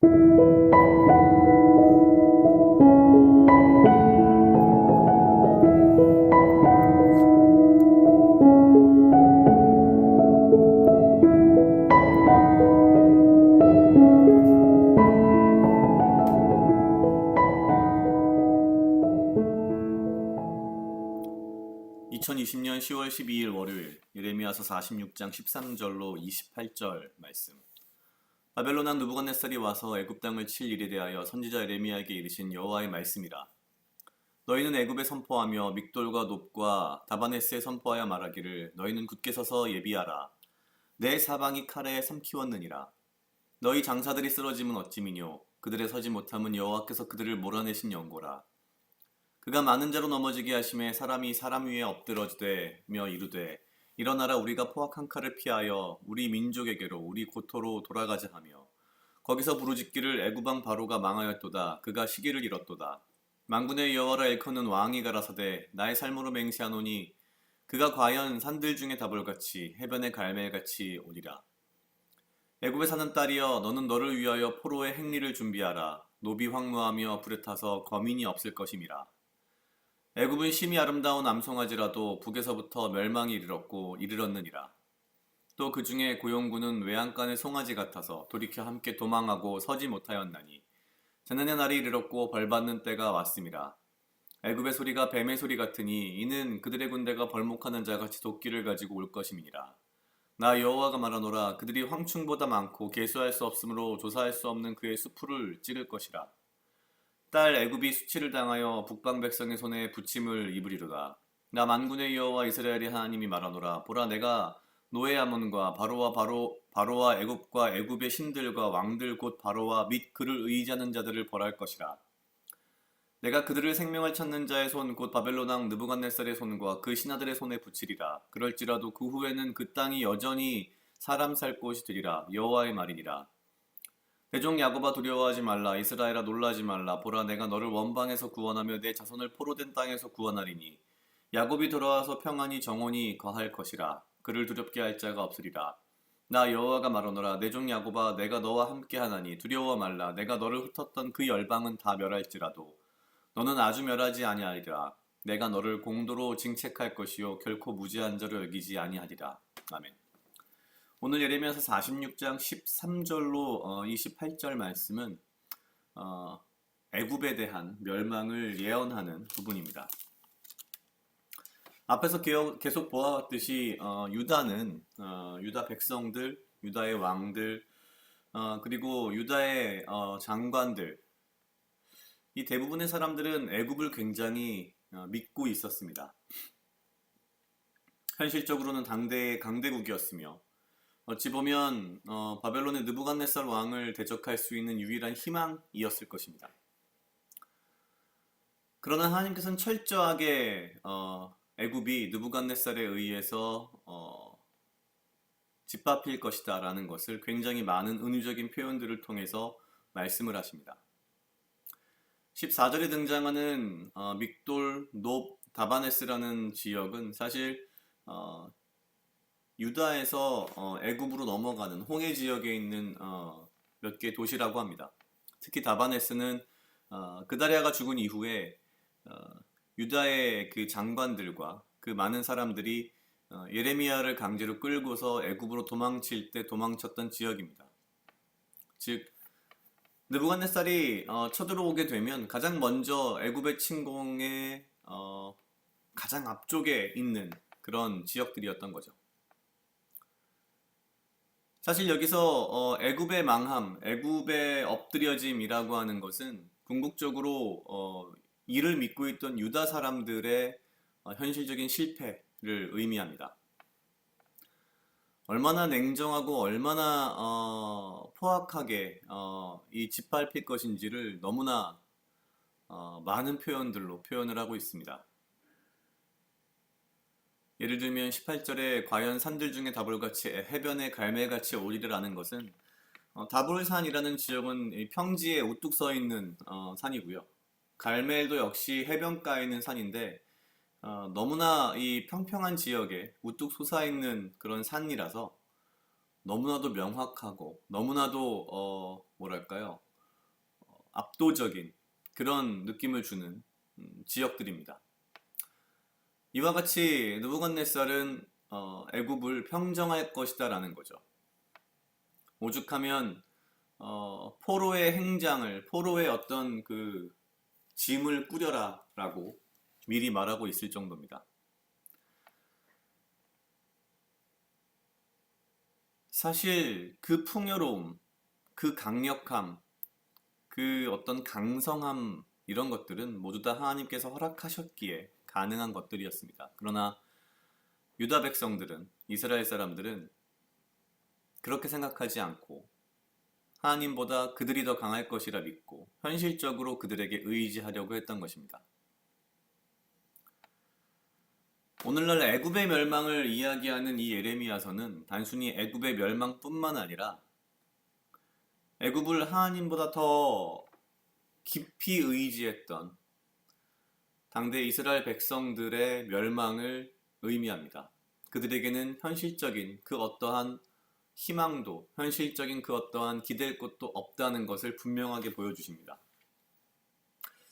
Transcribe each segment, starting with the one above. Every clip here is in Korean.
(2020년 10월 12일) 월요일 예레미야서 46장 13절로 28절 말씀. 바벨론 왕 느부갓네살이 와서 애굽 땅을 칠 일에 대하여 선지자 예레미야에게 이르신 여호와의 말씀이라. 너희는 애굽에 선포하며 믹돌과 놉과 다바네스에 선포하여 말하기를 너희는 굳게 서서 예비하라. 내 사방이 칼에 삼키웠느니라. 너희 장사들이 쓰러짐은 어찌미뇨. 그들의 서지 못함은 여호와께서 그들을 몰아내신 연고라. 그가 많은 자로 넘어지게 하심에 사람이 사람 위에 엎드러지되며 이르되 일어나라 우리가 포악한 칼을 피하여 우리 민족에게로 우리 고토로 돌아가자 하며 거기서 부르짖기를 애굽 왕 바로가 망하였도다. 그가 시기를 잃었도다. 만군의 여호와라 일컫는 왕이 가라사대 나의 삶으로 맹세하노니 그가 과연 산들 중에 다볼같이 해변의 갈멜같이 오리라. 애굽에 사는 딸이여 너는 너를 위하여 포로의 행리를 준비하라. 노비 황무하며 불에 타서 거민이 없을 것임이라. 애굽은 심히 아름다운 암송아지라도 북에서부터 멸망이 이르렀고 이르렀느니라. 또 그 중에 고용군은 외양간의 송아지 같아서 돌이켜 함께 도망하고 서지 못하였나니 재난의 날이 이르렀고 벌받는 때가 왔음이라. 애굽의 소리가 뱀의 소리 같으니 이는 그들의 군대가 벌목하는 자같이 도끼를 가지고 올 것임이니라. 나 여호와가 말하노라. 그들이 황충보다 많고 계수할 수 없으므로 조사할 수 없는 그의 수풀을 찌를 것이라. 딸 애굽이 수치를 당하여 북방 백성의 손에 부침을 입으리로다. 나 만군의 여호와 이스라엘의 하나님이 말하노라. 보라 내가 노예 아몬과 바로와 애굽과 애굽의 신들과 왕들 곧 바로와 및 그를 의지하는 자들을 벌할 것이라. 내가 그들을 생명을 찾는 자의 손 곧 바벨론 왕 느부갓네살의 손과 그 신하들의 손에 붙이리라. 그럴지라도 그 후에는 그 땅이 여전히 사람 살 곳이 되리라. 여호와의 말이니라. 내 종 야곱아 두려워하지 말라. 이스라엘아 놀라지 말라. 보라 내가 너를 원방에서 구원하며 내 자손을 포로된 땅에서 구원하리니 야곱이 돌아와서 평안히 정원이 거할 것이라. 그를 두렵게 할 자가 없으리라. 나 여호와가 말하노라. 내 종 야곱아 내가 너와 함께하나니 두려워 말라. 내가 너를 흩었던 그 열방은 다 멸할지라도 너는 아주 멸하지 아니하리라. 내가 너를 공도로 징책할 것이요 결코 무지한 자로 여기지 아니하리라. 아멘. 오늘 예레미야서 46장 13절로 28절 말씀은 애굽에 대한 멸망을 예언하는 부분입니다. 앞에서 계속 보아왔듯이 유다는 유다 백성들, 유다의 왕들, 그리고 유다의 장관들, 이 대부분의 사람들은 애굽을 굉장히 믿고 있었습니다. 현실적으로는 당대의 강대국이었으며 어찌 보면 바벨론의 느부갓네살 왕을 대적할 수 있는 유일한 희망이었을 것입니다. 그러나 하나님께서는 철저하게 애굽이 느부갓네살에 의해서 짓밟힐 것이다 라는 것을 굉장히 많은 은유적인 표현들을 통해서 말씀을 하십니다. 14절에 등장하는 믹돌, 놉, 다바네스라는 지역은 사실 유다에서 애굽으로 넘어가는 홍해 지역에 있는 몇 개의 도시라고 합니다. 특히 다바네스는 그다리아가 죽은 이후에 유다의 그 장관들과 그 많은 사람들이 예레미야를 강제로 끌고서 애굽으로 도망칠 때 도망쳤던 지역입니다. 즉 느부갓네살이 쳐들어오게 되면 가장 먼저 애굽의 침공의 가장 앞쪽에 있는 그런 지역들이었던 거죠. 사실 여기서 애굽의 망함, 애굽의 엎드려짐이라고 하는 것은 궁극적으로 이를 믿고 있던 유다 사람들의 현실적인 실패를 의미합니다. 얼마나 냉정하고 얼마나 포악하게 이 짓밟힐 것인지를 너무나 많은 표현들로 표현을 하고 있습니다. 예를 들면 18절에 과연 산들 중에 다볼같이 해변의 갈멜같이 오리라는 것은 다볼산이라는 지역은 평지에 우뚝 서 있는 산이고요. 갈멜도 역시 해변가에 있는 산인데 너무나 이 평평한 지역에 우뚝 솟아있는 그런 산이라서 너무나도 명확하고 너무나도 뭐랄까요, 압도적인 그런 느낌을 주는 지역들입니다. 이와 같이 느부갓네살은 애굽을 평정할 것이다 라는 거죠. 오죽하면 포로의 행장을, 포로의 어떤 그 짐을 꾸려라 라고 미리 말하고 있을 정도입니다. 사실 그 풍요로움, 그 강력함, 그 어떤 강성함, 이런 것들은 모두 다 하나님께서 허락하셨기에 가능한 것들이었습니다. 그러나 유다 백성들은, 이스라엘 사람들은 그렇게 생각하지 않고 하나님보다 그들이 더 강할 것이라 믿고 현실적으로 그들에게 의지하려고 했던 것입니다. 오늘날 애굽의 멸망을 이야기하는 이 예레미야서는 단순히 애굽의 멸망뿐만 아니라 애굽을 하나님보다 더 깊이 의지했던 당대 이스라엘 백성들의 멸망을 의미합니다. 그들에게는 현실적인 그 어떠한 희망도, 현실적인 그 어떠한 기댈 곳도 없다는 것을 분명하게 보여주십니다.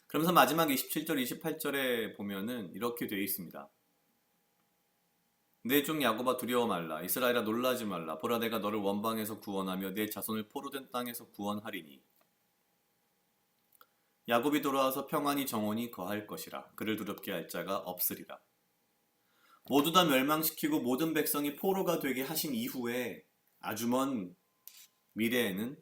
그러면서 마지막 27절, 28절에 보면은 이렇게 되어 있습니다. 내 종 야곱아 두려워 말라. 이스라엘아 놀라지 말라. 보라 내가 너를 원방에서 구원하며 내 자손을 포로된 땅에서 구원하리니. 야곱이 돌아와서 평안히 정원이 거할 것이라. 그를 두렵게 할 자가 없으리라. 모두 다 멸망시키고 모든 백성이 포로가 되게 하신 이후에 아주 먼 미래에는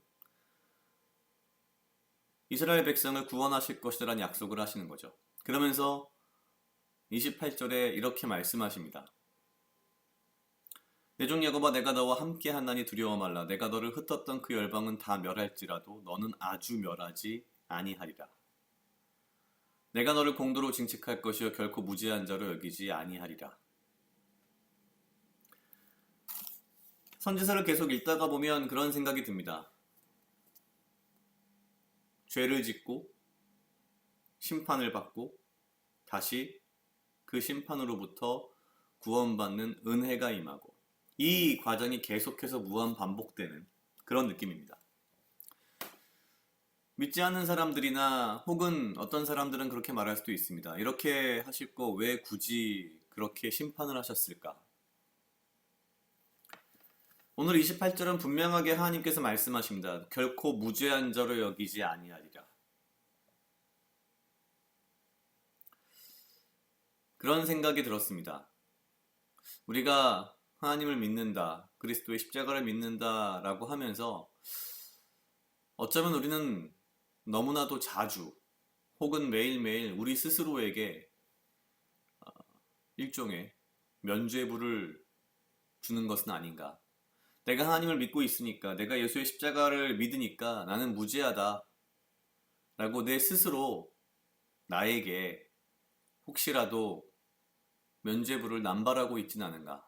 이스라엘 백성을 구원하실 것이라는 약속을 하시는 거죠. 그러면서 28절에 이렇게 말씀하십니다. 내 종 야곱아 내가 너와 함께 하나니 두려워 말라. 내가 너를 흩었던 그 열방은 다 멸할지라도 너는 아주 멸하지 아니하리라. 내가 너를 공도로 징책할 것이요 결코 무죄한 자로 여기지 아니하리라. 선지서를 계속 읽다가 보면 그런 생각이 듭니다. 죄를 짓고 심판을 받고 다시 그 심판으로부터 구원받는 은혜가 임하고 이 과정이 계속해서 무한 반복되는 그런 느낌입니다. 믿지 않는 사람들이나 혹은 어떤 사람들은 그렇게 말할 수도 있습니다. 이렇게 하실 거 왜 굳이 그렇게 심판을 하셨을까? 오늘 28절은 분명하게 하나님께서 말씀하십니다. 결코 무죄한 자로 여기지 아니하리라. 그런 생각이 들었습니다. 우리가 하나님을 믿는다, 그리스도의 십자가를 믿는다 라고 하면서 어쩌면 우리는 너무나도 자주 혹은 매일매일 우리 스스로에게 일종의 면죄부를 주는 것은 아닌가. 내가 하나님을 믿고 있으니까, 내가 예수의 십자가를 믿으니까 나는 무죄하다 라고 내 스스로 나에게 혹시라도 면죄부를 남발하고 있진 않은가.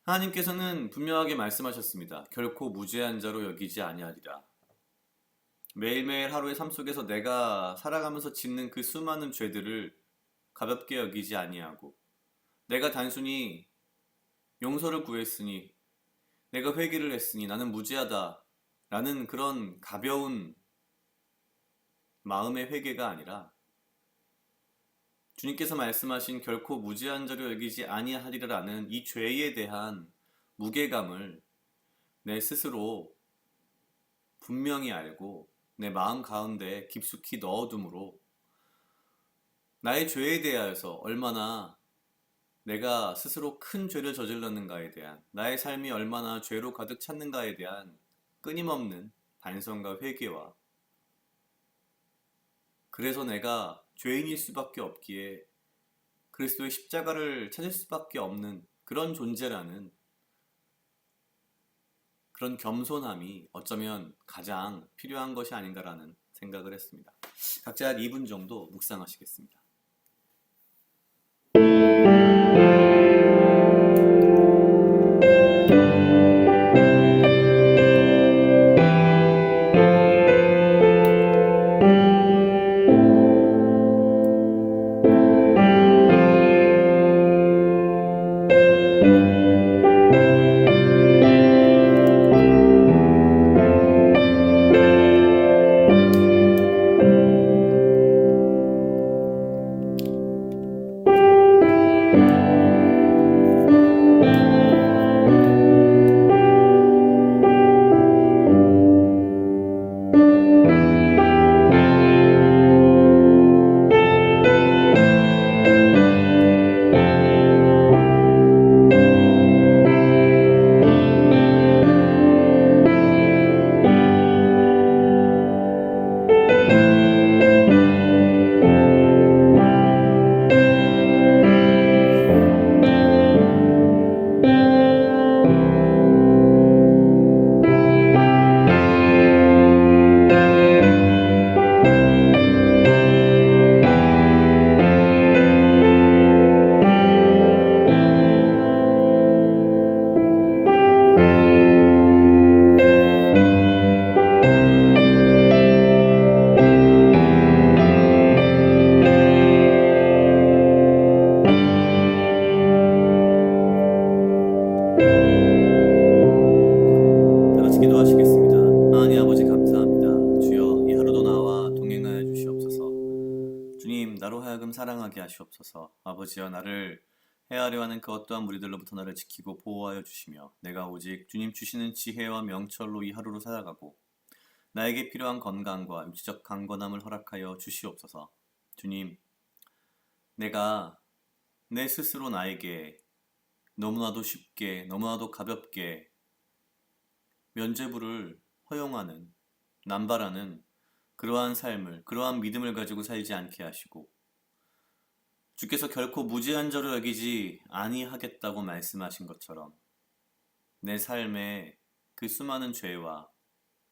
하나님께서는 분명하게 말씀하셨습니다. 결코 무죄한 자로 여기지 아니하리라. 매일매일 하루의 삶 속에서 내가 살아가면서 짓는 그 수많은 죄들을 가볍게 여기지 아니하고 내가 단순히 용서를 구했으니 내가 회개를 했으니 나는 무죄하다 라는 그런 가벼운 마음의 회개가 아니라 주님께서 말씀하신 결코 무죄한 자로 여기지 아니하리라는 이 죄에 대한 무게감을 내 스스로 분명히 알고 내 마음 가운데 깊숙이 넣어둠으로 나의 죄에 대하여서 얼마나 내가 스스로 큰 죄를 저질렀는가에 대한, 나의 삶이 얼마나 죄로 가득 찼는가에 대한 끊임없는 반성과 회개와, 그래서 내가 죄인일 수밖에 없기에 그리스도의 십자가를 찾을 수밖에 없는 그런 존재라는 그런 겸손함이 어쩌면 가장 필요한 것이 아닌가라는 생각을 했습니다. 각자 약 2분 정도 묵상하시겠습니다. 것처럼 사랑하게 하시옵소서. 아버지여, 나를 해하려 하는 그 어떠한 무리들로부터 나를 지키고 보호하여 주시며 내가 오직 주님 주시는 지혜와 명철로 이 하루를 살아가고 나에게 필요한 건강과 육체적 강건함을 허락하여 주시옵소서. 주님, 내가 내 스스로 나에게 너무나도 쉽게, 너무나도 가볍게 면죄부를 허용하는, 남발하는 그러한 삶을, 그러한 믿음을 가지고 살지 않게 하시고 주께서 결코 무제한 저를 여기지 아니하겠다고 말씀하신 것처럼 내 삶에 그 수많은 죄와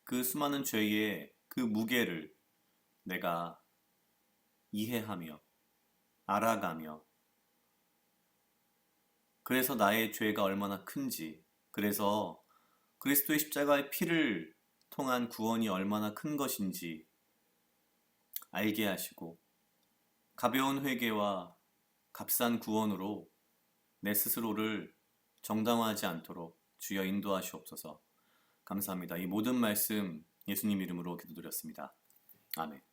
그 수많은 죄의 그 무게를 내가 이해하며 알아가며 그래서 나의 죄가 얼마나 큰지, 그래서 그리스도의 십자가의 피를 통한 구원이 얼마나 큰 것인지 알게 하시고 가벼운 회개와 값싼 구원으로 내 스스로를 정당화하지 않도록 주여 인도하시옵소서. 감사합니다. 이 모든 말씀 예수님 이름으로 기도드렸습니다. 아멘.